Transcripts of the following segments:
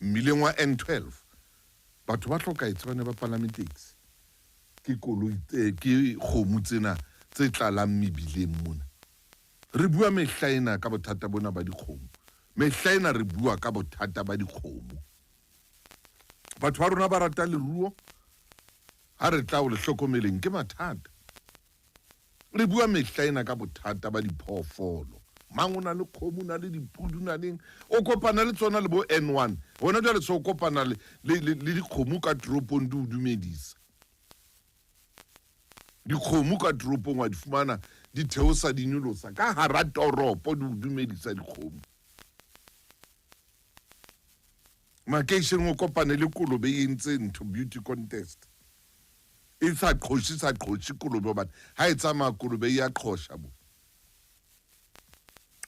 mmileng wa N12 batho ba tlhokaetse ba ne ba palame taxi ke koloi ke kgomo tsena tse tlalang mebileng mona re bua mehlaena ka bothata bona ba dikgomo mehlaena re bua ka bothata ba dikgomo batho ba rona ba rata leruo ha re tla o le hlokomeleng ke mathata re bua mehlaena ka bothata ba diphoofolo mangona le kgomo na le dipudu na leng o kopana le tsona le bo N1 bona jwale se o kopana le dikgomo ka toropong di o dumedisa dikgomo ka toropong wa di fumana di theosa di nyolosa ka hara toropo di o dumedisa dikgomo makeisheneng o kopane le kolobe e entse ntho beauty contest e sa qhoshi kolobe hobane ha e tsamaya kolobe ya qhosha bo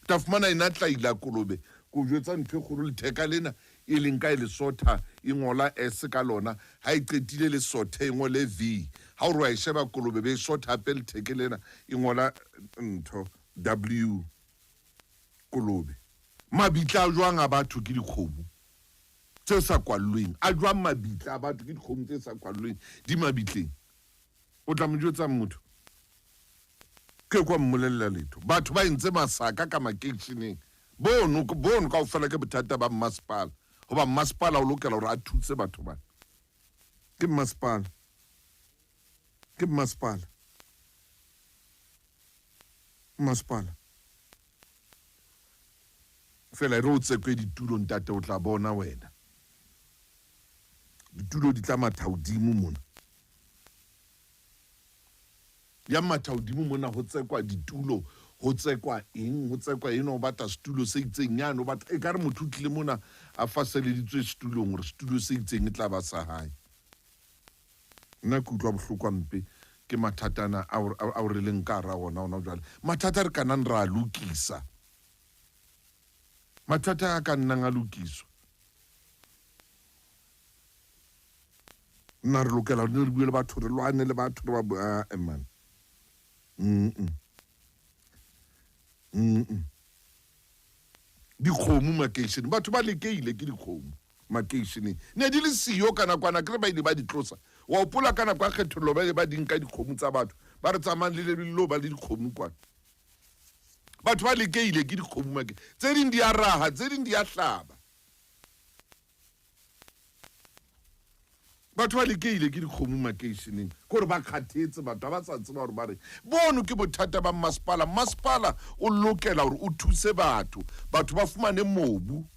ta fumana ina tlaila kolobe ko jwetsa ntho e kgolo letheka lena e leng ka le sotha e ngola S ka lona ha e qetile le sotha e ngole V ha o re wa e sheba kolobe be sotha pe letheke lena e ngola ntho W kolobe mabitla a jwang a batho ke dikgomo tse sa kwallweng a jwang mabitla a batho ke dikgomo tse sa kwallweng di mabitleng o tla mo jwetsa motho ke kwa mmolella letho batho ba entse masaka ka makeisheneng bono ka o fela ke bothata ba masipala hoba masipala o lokela hore a thutse batho ba ke masipala fela re o tsekwe ditulo ntate o tla bona wena ditulo di tla matha hodimo mona ya matha hodimo mona ho tsekwa ditulo ho tsekwa eng o batla setulo se itseng yana o batla e ka re motho o tlile mona a faseleditswe setulong gore setulo se itseng e tla ba sa hae nna ke utlwa bohloko mpe ke mathatana a o re leng ka ra ona jwale mathata re kanang ra lokisa mathata a ka nnang a lokiswa nna re lokela re bue le batho re lwane le batho re ba man dikgomo makeisheneng batho ba lekeile ke dikgomo makeisheneng ne di le siyo ka nakwana ke re ba ile ba di tlosa wa o pola ka nako a kgethollo ba ile ba dinka dikgomo tsa batho ba re tsamayang le lebelo ba le dikgomo kwana batho ba lekeile ke dikgomo tse ding di a raha tse ding di a hlaba batho ba lekeile ke dikgomo makeisheneng gore ba kgathetse batho ba sa tseba gore ba re bono ke bothata ba masipala o lokela gore o thuse batho ba fumane mobu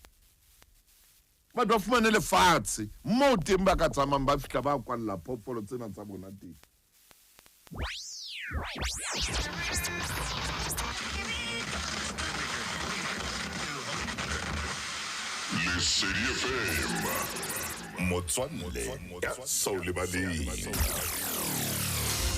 batho ba fumane lefatshe moo teng ba ka tsamayang ba fihla ba kwalla phoofolo tsena tsa bona teng Lesedi FM motswalle ya Saule Baleng